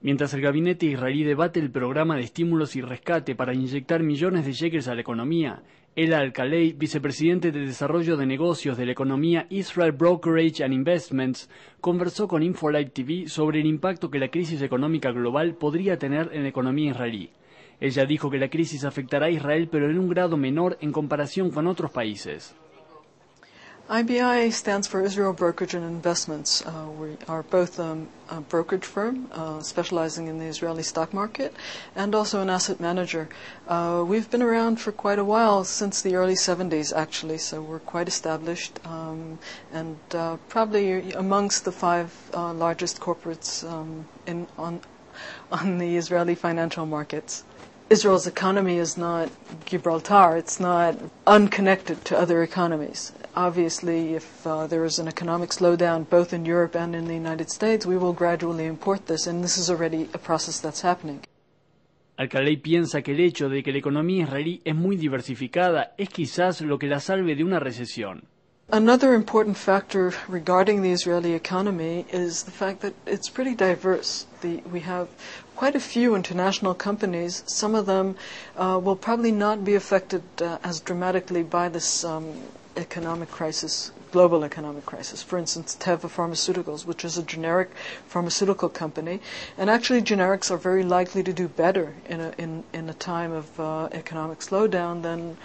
Mientras el gabinete israelí debate el programa de estímulos y rescate para inyectar millones de shekels a la economía, Elah Alakalay, vicepresidente de Desarrollo de Negocios de la economía Israel Borkarage and Investments, conversó con Live TV sobre el impacto que la crisis económica global podría tener en la economía israelí. Ella dijo que la crisis afectará a Israel, pero en un grado menor en comparación con otros países. IBI stands for Israel Brokerage and Investments. We are both a brokerage firm specializing in the Israeli stock market and also an asset manager. We've been around for quite a while, since the early 70s actually, so we're quite established and probably amongst the five largest corporates on the Israeli financial markets. Israel's economy is not Gibraltar. It's not unconnected to other economies. Obviously, if there is an economic slowdown both in Europe and in the United States, we will gradually import this, and this is already a process that's happening. Alakalay piensa que el hecho de que la economía israelí es muy diversificada es quizás lo que la salve de una recesión. Another important factor regarding the Israeli economy is the fact that it's pretty diverse. We have quite a few international companies. Some of them will probably not be affected as dramatically by this economic crisis, global economic crisis. For instance, Teva Pharmaceuticals, which is a generic pharmaceutical company, and actually generics are very likely to do better in a time of economic slowdown than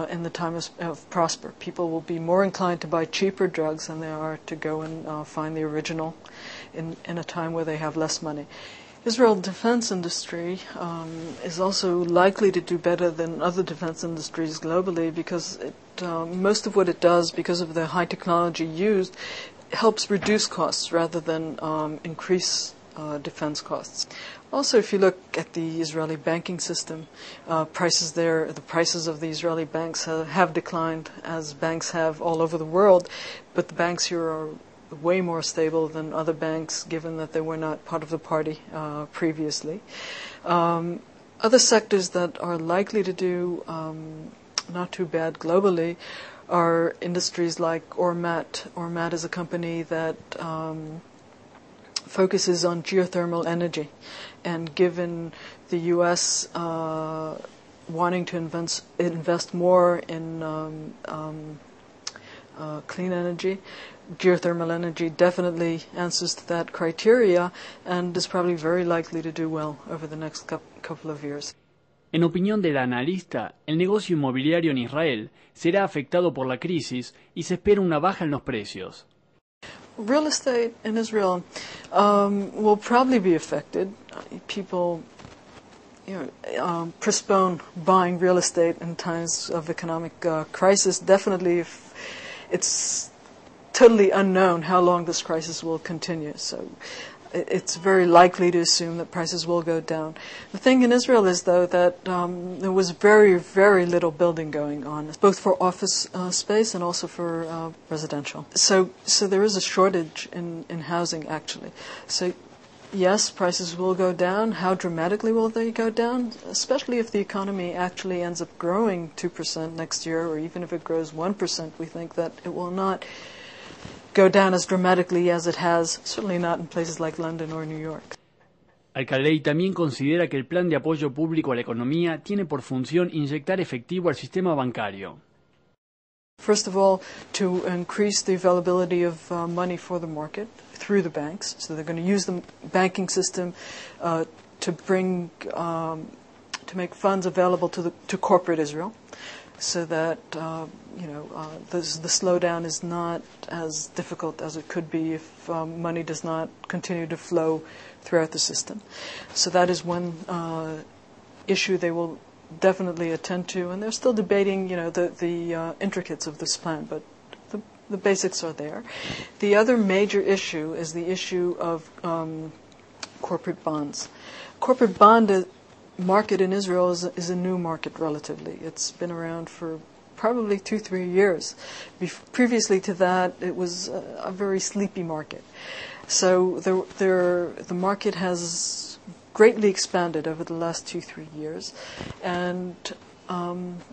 in the time of prosper. People will be more inclined to buy cheaper drugs than they are to go and find the original in a time where they have less money. Israel's defense industry is also likely to do better than other defense industries globally because most of what it does, because of the high technology used, helps reduce costs rather than increase defense costs. Also, if you look at the Israeli banking system, the prices of the Israeli banks have declined, as banks have all over the world, but the banks here are way more stable than other banks, given that they were not part of the party previously. Other sectors that are likely to do not too bad globally are industries like Ormat. Ormat is a company that focuses on geothermal energy, and given the U.S. Wanting to invest more in clean energy, geothermal energy definitely answers to that criteria and is probably very likely to do well over the next couple of years. En opinión del analista, el negocio inmobiliario en Israel será afectado por la crisis y se espera una baja en los precios. Real estate in Israel will probably be affected. People postpone buying real estate in times of economic crisis. Definitely, if it's totally unknown how long this crisis will continue. So it's very likely to assume that prices will go down. The thing in Israel is, though, that there was very, very little building going on, both for office space and also for residential. So there is a shortage in housing, actually. So yes, prices will go down. How dramatically will they go down? Especially if the economy actually ends up growing 2% next year, or even if it grows 1%, we think that it will not go down as dramatically as it has, certainly not in places like London or New York. Alakalay también considera que el plan de apoyo público a la economía tiene por función inyectar efectivo al sistema bancario. First of all, to increase the availability of money for the market through the banks. So they're going to use the banking system to make funds available to corporate Israel, so that the slowdown is not as difficult as it could be if money does not continue to flow throughout the system. So that is one issue they will definitely attend to, and they're still debating, the intricacies of this plan, but the basics are there. The other major issue is the issue of corporate bonds. Corporate bond market in Israel is a new market relatively. It's been around for probably 2-3 years. Previously to that, it was a very sleepy market. So the market has greatly expanded over the last 2-3 years, and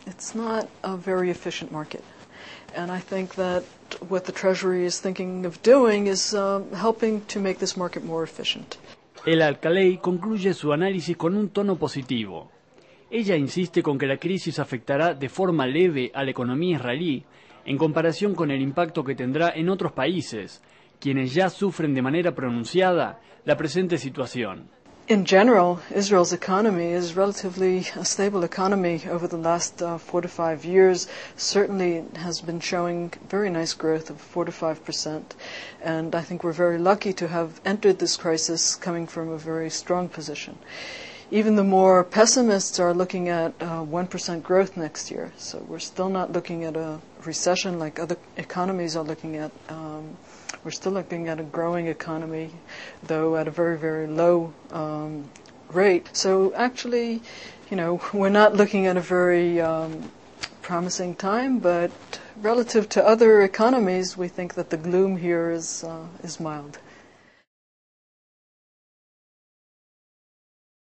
it's not a very efficient market. And I think that what the Treasury is thinking of doing is helping to make this market more efficient. Elah Alakalay concluye su análisis con un tono positivo. Ella insiste con que la crisis afectará de forma leve a la economía israelí en comparación con el impacto que tendrá en otros países, quienes ya sufren de manera pronunciada la presente situación. In general, Israel's economy is relatively a stable economy over the last 4 to 5 years. Certainly has been showing very nice growth of 4 to 5%. And I think we're very lucky to have entered this crisis coming from a very strong position. Even the more pessimists are looking at 1% growth next year. So we're still not looking at a recession like other economies are looking at. We're still looking at a growing economy, though at a very, very low rate. So actually, we're not looking at a very promising time, but relative to other economies, we think that the gloom here is mild.